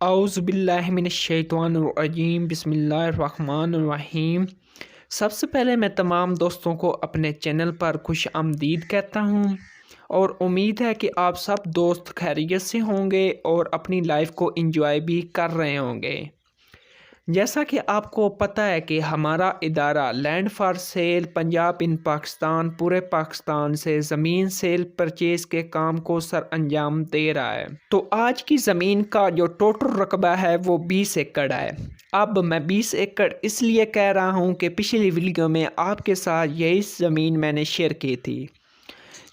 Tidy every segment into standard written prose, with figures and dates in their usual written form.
اعوذ باللہ من الشیطان الرجیم بسم اللہ الرحمن الرحیم۔ سب سے پہلے میں تمام دوستوں کو اپنے چینل پر خوش آمدید کہتا ہوں اور امید ہے کہ آپ سب دوست خیریت سے ہوں گے اور اپنی لائف کو انجوائے بھی کر رہے ہوں گے۔ جیسا کہ آپ کو پتہ ہے کہ ہمارا ادارہ لینڈ فار سیل پنجاب ان پاکستان پورے پاکستان سے زمین سیل پرچیز کے کام کو سر انجام دے رہا ہے۔ تو آج کی زمین کا جو ٹوٹل رقبہ ہے وہ 20 ایکڑ ہے۔ اب میں 20 ایکڑ اس لیے کہہ رہا ہوں کہ پچھلی ویڈیو میں آپ کے ساتھ یہی زمین میں نے شیئر کی تھی،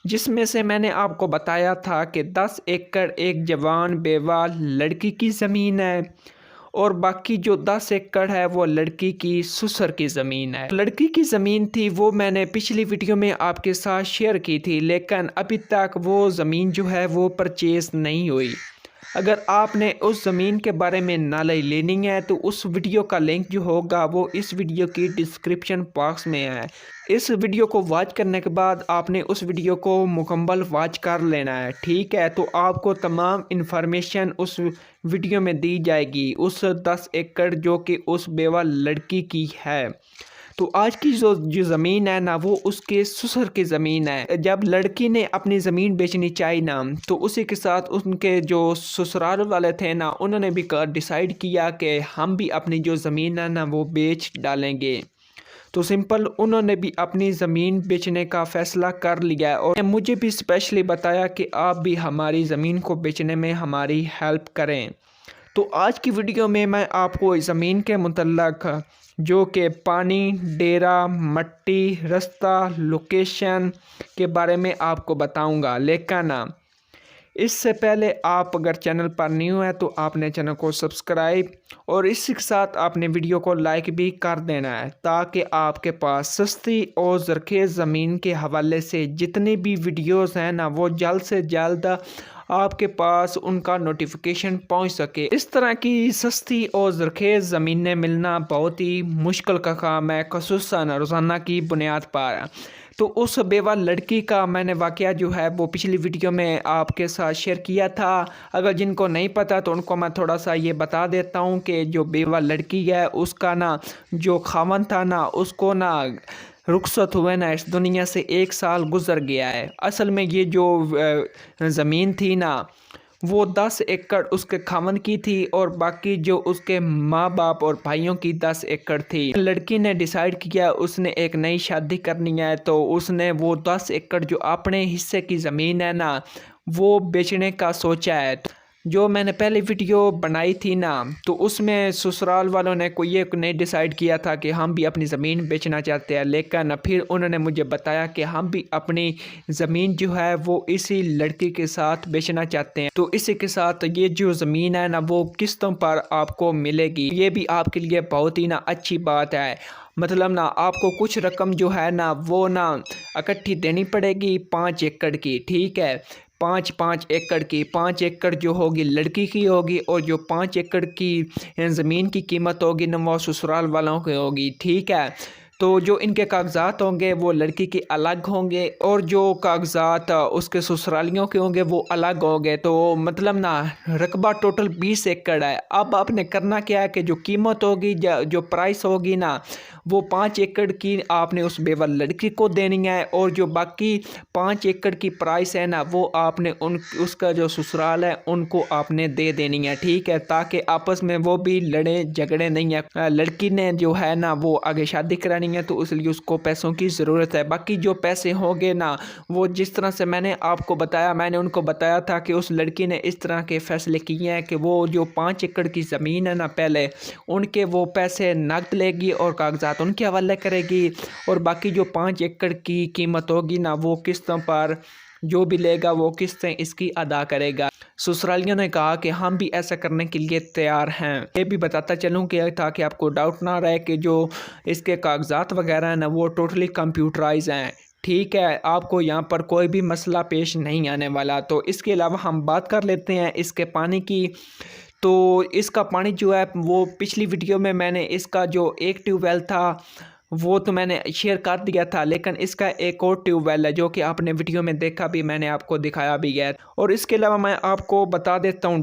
جس میں سے میں نے آپ کو بتایا تھا کہ 10 ایکڑ ایک جوان بیوہ لڑکی کی زمین ہے اور باقی جو 10 ایکڑ ہے وہ لڑکی کی سسر کی زمین ہے۔ لڑکی کی زمین تھی وہ میں نے پچھلی ویڈیو میں آپ کے ساتھ شیئر کی تھی، لیکن ابھی تک وہ زمین جو ہے وہ پرچیز نہیں ہوئی۔ اگر آپ نے اس زمین کے بارے میں نالج لینی ہے تو اس ویڈیو کا لنک جو ہوگا وہ اس ویڈیو کی ڈسکرپشن باکس میں ہے۔ اس ویڈیو کو واچ کرنے کے بعد آپ نے اس ویڈیو کو مکمل واچ کر لینا ہے، ٹھیک ہے؟ تو آپ کو تمام انفارمیشن اس ویڈیو میں دی جائے گی، اس 10 ایکڑ جو کہ اس بیوہ لڑکی کی ہے۔ تو آج کی جو زمین ہے نا وہ اس کے سسر کی زمین ہے۔ جب لڑکی نے اپنی زمین بیچنی چاہی نا تو اسی کے ساتھ ان کے جو سسرال والے تھے نا انہوں نے بھی ڈیسائیڈ کیا کہ ہم بھی اپنی جو زمین ہے نا وہ بیچ ڈالیں گے۔ تو سمپل انہوں نے بھی اپنی زمین بیچنے کا فیصلہ کر لیا ہے اور مجھے بھی اسپیشلی بتایا کہ آپ بھی ہماری زمین کو بیچنے میں ہماری ہیلپ کریں۔ تو آج کی ویڈیو میں آپ کو زمین کے متعلق جو کہ پانی، ڈیرا، مٹی، رستہ، لوکیشن کے بارے میں آپ کو بتاؤں گا، لیکن اس سے پہلے آپ اگر چینل پر نیو ہے تو آپ نے چینل کو سبسکرائب اور اس کے ساتھ آپ نے ویڈیو کو لائک بھی کر دینا ہے تاکہ آپ کے پاس سستی اور زرخیز زمین کے حوالے سے جتنی بھی ویڈیوز ہیں نا وہ جلد سے جلد آپ کے پاس ان کا نوٹیفیکیشن پہنچ سکے۔ اس طرح کی سستی اور زرخیز زمینیں ملنا بہت ہی مشکل کا کام ہے، خصوصاً روزانہ کی بنیاد پر۔ تو اس بیوہ لڑکی کا میں نے واقعہ جو ہے وہ پچھلی ویڈیو میں آپ کے ساتھ شیئر کیا تھا۔ اگر جن کو نہیں پتہ تو ان کو میں تھوڑا سا یہ بتا دیتا ہوں کہ جو بیوہ لڑکی ہے اس کا نا جو خاوند تھا نا اس کو نا رخصت ہوئے نا اس دنیا سے 1 سال گزر گیا ہے۔ اصل میں یہ جو زمین تھی نا وہ 10 ایکڑ اس کے خاوند کی تھی اور باقی جو اس کے ماں باپ اور بھائیوں کی 10 ایکڑ تھی۔ لڑکی نے ڈیسائیڈ کیا اس نے ایک نئی شادی کرنی ہے تو اس نے وہ 10 ایکڑ جو اپنے حصے کی زمین ہے نا وہ بیچنے کا سوچا ہے۔ جو میں نے پہلے ویڈیو بنائی تھی نا تو اس میں سسرال والوں نے کوئی ایک نہیں ڈیسائیڈ کیا تھا کہ ہم بھی اپنی زمین بیچنا چاہتے ہیں، لیکن پھر انہوں نے مجھے بتایا کہ ہم بھی اپنی زمین جو ہے وہ اسی لڑکی کے ساتھ بیچنا چاہتے ہیں۔ تو اسی کے ساتھ یہ جو زمین ہے نا وہ قسطوں پر آپ کو ملے گی، یہ بھی آپ کے لیے بہت ہی نا اچھی بات ہے۔ مطلب نا آپ کو کچھ رقم جو ہے نا وہ نا اکٹھی دینی پڑے گی 5 ایکڑ کی، ٹھیک ہے؟ 5 ایکڑ کی، 5 ایکڑ جو ہوگی لڑکی کی ہوگی اور جو 5 ایکڑ کی زمین کی قیمت ہوگی نا وہ سسرال والوں کی ہوگی، ٹھیک ہے؟ تو جو ان کے کاغذات ہوں گے وہ لڑکی کے الگ ہوں گے اور جو کاغذات اس کے سسرالیوں کے ہوں گے وہ الگ ہوں گے۔ تو مطلب نا رقبہ ٹوٹل 20 ایکڑ ہے۔ اب آپ نے کرنا کیا ہے کہ جو قیمت ہوگی جو پرائس ہوگی نا وہ 5 ایکڑ کی آپ نے اس بیوہ لڑکی کو دینی ہے اور جو باقی 5 ایکڑ کی پرائس ہے نا وہ آپ نے اس کا جو سسرال ہے ان کو آپ نے دے دینی ہے، ٹھیک ہے؟ تاکہ آپس میں وہ بھی لڑے جھگڑے نہیں ہیں۔ لڑکی نے جو ہے نا وہ آگے شادی کرانی ہے تو اس لیے اس کو پیسوں کی ضرورت ہے۔ باقی جو پیسے ہوں گے نا وہ جس طرح سے میں نے آپ کو بتایا، میں نے ان کو بتایا تھا کہ اس لڑکی نے اس طرح کے فیصلے کیے ہیں کہ وہ جو 5 ایکڑ کی زمین ہے نا پہلے ان کے وہ پیسے نقد لے گی اور کاغذات ان کے حوالے کرے گی اور باقی جو 5 ایکڑ کی قیمت ہوگی نا وہ قسطوں پر جو بھی لے گا وہ قسطیں اس کی ادا کرے گا۔ سسرالیوں نے کہا کہ ہم بھی ایسا کرنے کے لیے تیار ہیں۔ یہ بھی بتاتا چلوں کہ تاکہ آپ کو ڈاؤٹ نہ رہے کہ جو اس کے کاغذات وغیرہ ہیں نا وہ ٹوٹلی کمپیوٹرائز ہیں، ٹھیک ہے؟ آپ کو یہاں پر کوئی بھی مسئلہ پیش نہیں آنے والا۔ تو اس کے علاوہ ہم بات کر لیتے ہیں اس کے پانی کی۔ تو اس کا پانی جو ہے وہ پچھلی ویڈیو میں نے اس کا جو ایک ٹیوب ویل تھا وہ تو میں نے شیئر کر دیا تھا، لیکن اس کا ایک اور ٹیوب ویل ہے جو کہ آپ نے ویڈیو میں دیکھا بھی، میں نے آپ کو دکھایا بھی ہے۔ اور اس کے علاوہ میں آپ کو بتا دیتا ہوں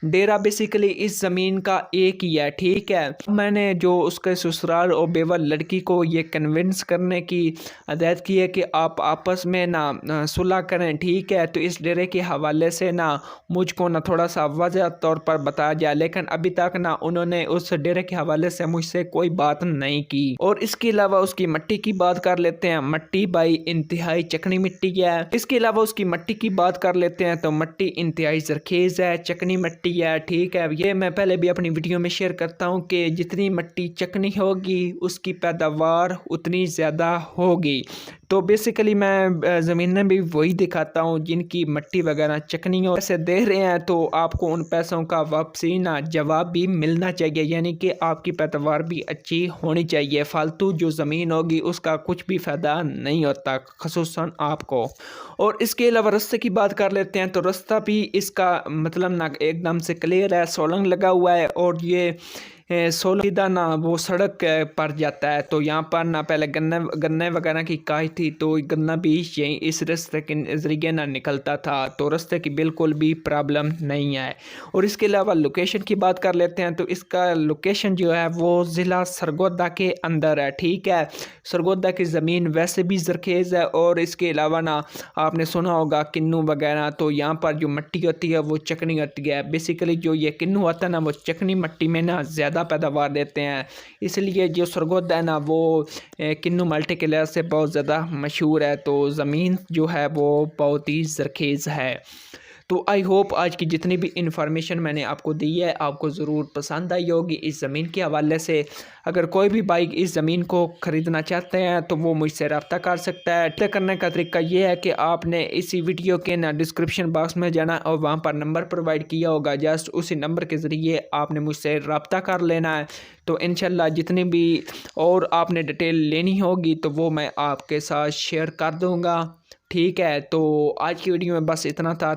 ڈیرا بیسیکلی اس زمین کا ایک ہی ہے، ٹھیک ہے۔ میں نے جو اس کے سسرال اور بیوہ لڑکی کو یہ کنونس کرنے کی ہدایت کی ہے کہ آپ آپس میں نہ صلح کریں، ٹھیک ہے۔ تو اس ڈیرے کے حوالے سے نہ مجھ کو نہ تھوڑا سا واضح طور پر بتایا جائے، لیکن ابھی تک نہ انہوں نے اس ڈیرے کے حوالے سے مجھ سے کوئی بات نہیں کی۔ اور اس کے علاوہ اس کی مٹی کی بات کر لیتے ہیں۔ مٹی بھائی انتہائی چکنی مٹی ہے۔ اس کے علاوہ اس کی مٹی کی بات کر لیتے ہیں تو مٹی انتہائی زرخیز ہے، چکنی مٹی ہے، ٹھیک ہے۔ یہ میں پہلے بھی اپنی ویڈیو میں شیئر کرتا ہوں کہ جتنی مٹی چکنی ہوگی اس کی پیداوار اتنی زیادہ ہوگی۔ تو بیسیکلی میں زمینیں بھی وہی دکھاتا ہوں جن کی مٹی وغیرہ چکنی ہو۔ پیسے دے رہے ہیں تو آپ کو ان پیسوں کا واپسی نہ جواب بھی ملنا چاہیے، یعنی کہ آپ کی پیداوار بھی اچھی ہونی چاہیے۔ فالتو جو زمین ہوگی اس کا کچھ بھی فائدہ نہیں ہوتا، خصوصاً آپ کو۔ اور اس کے علاوہ رستے کی بات کر لیتے ہیں تو رستہ بھی اس کا مطلب نہ ایک دم سے کلیئر ہے، سولنگ لگا ہوا ہے، اور یہ سیدھا نہ وہ سڑک پر جاتا ہے۔ تو یہاں پر نہ پہلے گنے وغیرہ کی کاشت تھی، تو گنا بھی یہیں اس رستے کے ذریعے نہ نکلتا تھا، تو رستے کی بالکل بھی پرابلم نہیں ہے۔ اور اس کے علاوہ لوکیشن کی بات کر لیتے ہیں تو اس کا لوکیشن جو ہے وہ ضلع سرگودا کے اندر ہے، ٹھیک ہے۔ سرگودا کی زمین ویسے بھی زرخیز ہے، اور اس کے علاوہ نہ آپ نے سنا ہوگا کنو وغیرہ، تو یہاں پر جو مٹی ہوتی ہے وہ چکنی ہوتی ہے۔ بیسیکلی جو یہ کنو ہوتا ہے نا وہ چکنی مٹی میں نہ زیادہ پیداوار دیتے ہیں، اس لیے جو سرگودا ہے نا وہ کنو ملٹی کے لحاظ سے بہت زیادہ مشہور ہے۔ تو زمین جو ہے وہ بہت ہی زرخیز ہے۔ تو آئی ہوپ آج کی جتنی بھی انفارمیشن میں نے آپ کو دی ہے آپ کو ضرور پسند آئی ہوگی اس زمین کے حوالے سے۔ اگر کوئی بھی بھائی اس زمین کو خریدنا چاہتے ہیں تو وہ مجھ سے رابطہ کر سکتا ہے۔ رابطہ کرنے کا طریقہ یہ ہے کہ آپ نے اسی ویڈیو کے ڈسکرپشن باکس میں جانا اور وہاں پر نمبر پرووائڈ کیا ہوگا، جسٹ اسی نمبر کے ذریعے آپ نے مجھ سے رابطہ کر لینا ہے۔ تو انشاءاللہ جتنی بھی اور آپ نے ڈیٹیل لینی ہوگی تو وہ میں آپ کے ساتھ شیئر کر دوں گا، ٹھیک ہے۔ تو آج کی ویڈیو میں بس اتنا تھا۔